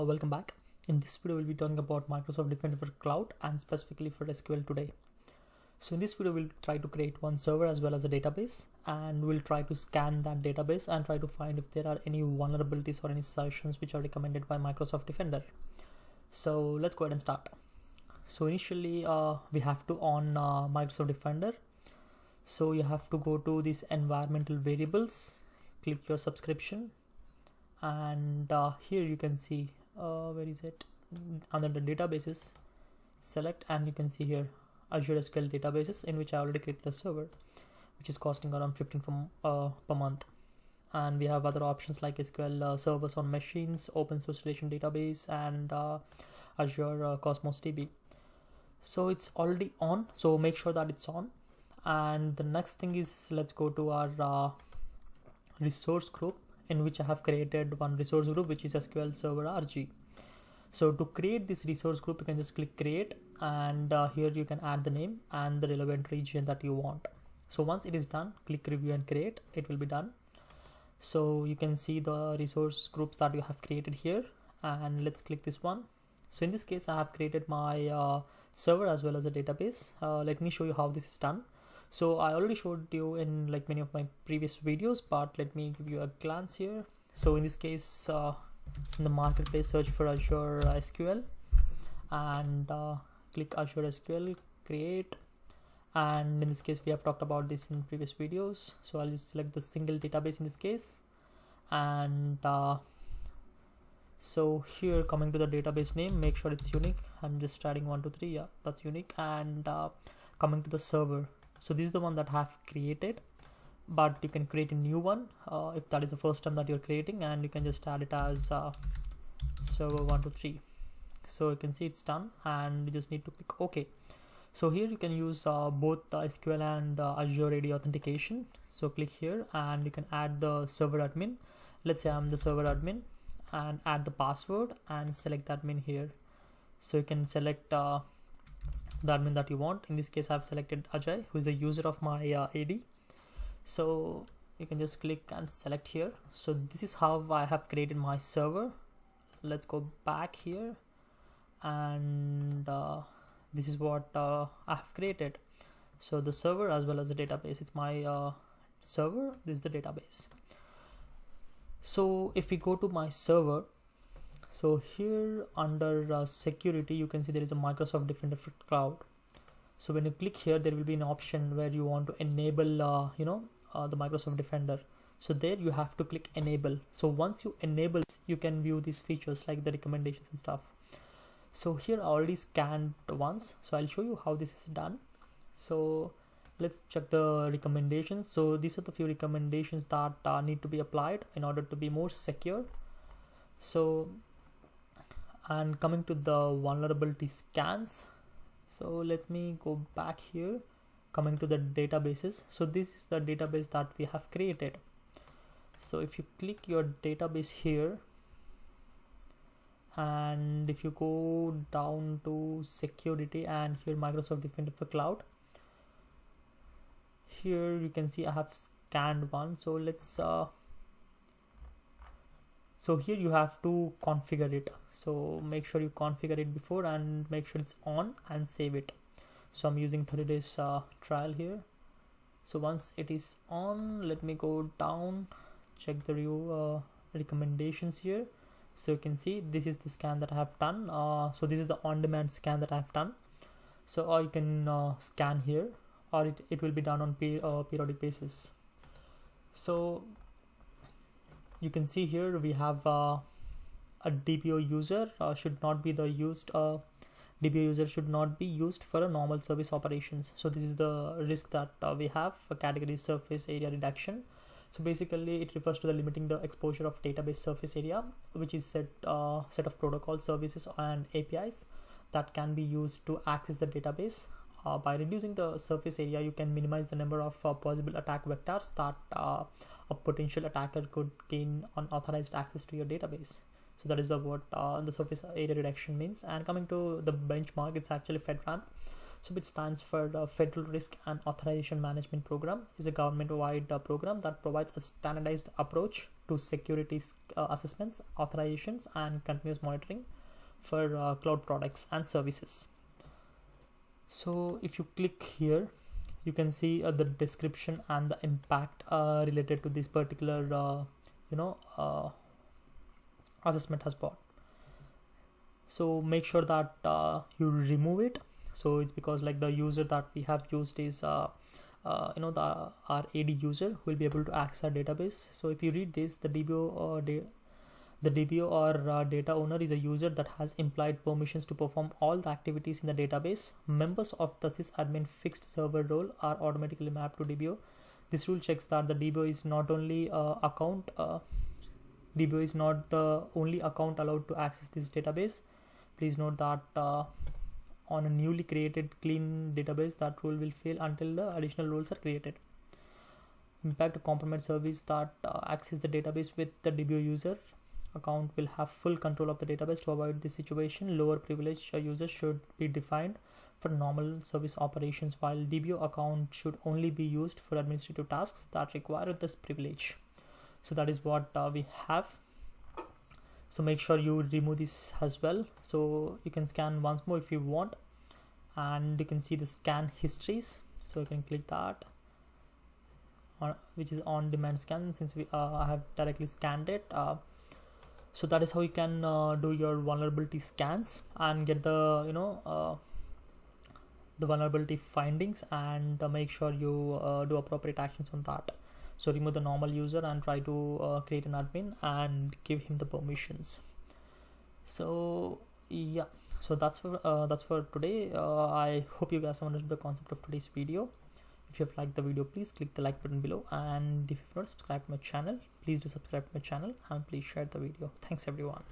Welcome back. In this video, we'll be talking about Microsoft Defender for Cloud and specifically for SQL today. So in this video, we'll try to create one server as well as a database, and we'll try to scan that database and try to find if there are any vulnerabilities or any sessions which are recommended by Microsoft Defender. So let's go ahead and start. So initially, we have to on Microsoft Defender. So you have to go to these environmental variables, click your subscription, and here you can see where is it, under the databases, select, and you can see here Azure SQL databases, in which I already created a server which is costing around 15 per month. And we have other options like SQL servers on machines, open source relation database, and Azure Cosmos DB. So it's already on, so make sure that it's on. And the next thing is, let's go to our resource group, in which I have created one resource group, which is SQL Server RG. So to create this resource group, you can just click create, and here you can add the name and the relevant region that you want. So once it is done, click review and create, it will be done. So you can see the resource groups that you have created here, and let's click this one. So in this case, I have created my server as well as a database. Let me show you how this is done. So I already showed you in like many of my previous videos, but let me give you a glance here. So in this case, in the marketplace, search for Azure SQL and click Azure SQL, create. And in this case, we have talked about this in previous videos. So I'll just select the single database in this case. And so here, coming to the database name, make sure it's unique. I'm just adding 1, 2, 3. Yeah, that's unique. And coming to the server. So this is the one that I have created, but you can create a new one if that is the first time that you're creating, and you can just add it as server 1, 2, 3. So you can see it's done, and you just need to click OK. So here you can use both the SQL and Azure AD authentication. So click here, and you can add the server admin. Let's say I'm the server admin, and add the password and select the admin here. So you can select the admin that you want. In this case, I've selected Ajay, who is a user of my AD. So you can just click and select here. So this is how I have created my server. Let's go back here, and this is what I have created. So the server as well as the database, it's my server, this is the database. So if we go to my server, so here under security, you can see there is a Microsoft Defender for Cloud. So when you click here, there will be an option where you want to enable, the Microsoft Defender. So there you have to click enable. So once you enable, you can view these features like the recommendations and stuff. So here I already scanned once. So I'll show you how this is done. So let's check the recommendations. So these are the few recommendations that need to be applied in order to be more secure. So, and coming to the vulnerability scans, so let me go back here, coming to the databases. So this is the database that we have created. So if you click your database here, and if you go down to security and here Microsoft Defender for Cloud, here you can see I have scanned one. So let's so here you have to configure it. So make sure you configure it before and make sure it's on and save it. So I'm using 30 days trial here. So once it is on, let me go down, check the review recommendations here. So you can see this is the scan that I have done. So this is the on-demand scan that I have done. So or you can scan here, or it will be done on periodic basis. So you can see here we have a DPO user should not be the used DPO user should not be used for a normal service operations. So this is the risk that we have for category surface area reduction. So basically it refers to the limiting the exposure of database surface area, which is set of protocol services and APIs that can be used to access the database. By reducing the surface area, you can minimize the number of possible attack vectors that a potential attacker could gain unauthorized access to your database. So that is what the surface area reduction means. And coming to the benchmark, it's actually FedRAMP. So which stands for the Federal Risk and Authorization Management Program. Is a government-wide program that provides a standardized approach to securities assessments, authorizations, and continuous monitoring for cloud products and services. So if you click here, you can see the description and the impact related to this particular assessment has brought. So make sure that you remove it. So it's because like the user that we have used is our AD user who will be able to access our database. So if you read this, the DBO or data owner is a user that has implied permissions to perform all the activities in the database. Members of the sysadmin fixed server role are automatically mapped to DBO. This rule checks that the DBO is not only DBO is not the only account allowed to access this database. Please note that on a newly created clean database, that rule will fail until the additional rules are created. Impact to compromise service that access the database with the DBO user account will have full control of the database. To avoid this situation, lower privilege users should be defined for normal service operations, while DBO account should only be used for administrative tasks that require this privilege. So that is what we have. So make sure you remove this as well. So you can scan once more if you want, and you can see the scan histories. So you can click that, which is on demand scan, since I have directly scanned it. So that is how you can do your vulnerability scans and get the the vulnerability findings, and make sure you do appropriate actions on that. So remove the normal user and try to create an admin and give him the permissions. So yeah, so that's for today. I hope you guys have understood the concept of today's video. If you have liked the video, please click the like button below, and if you've not subscribed to my channel, please do subscribe to my channel, and please share the video. Thanks everyone.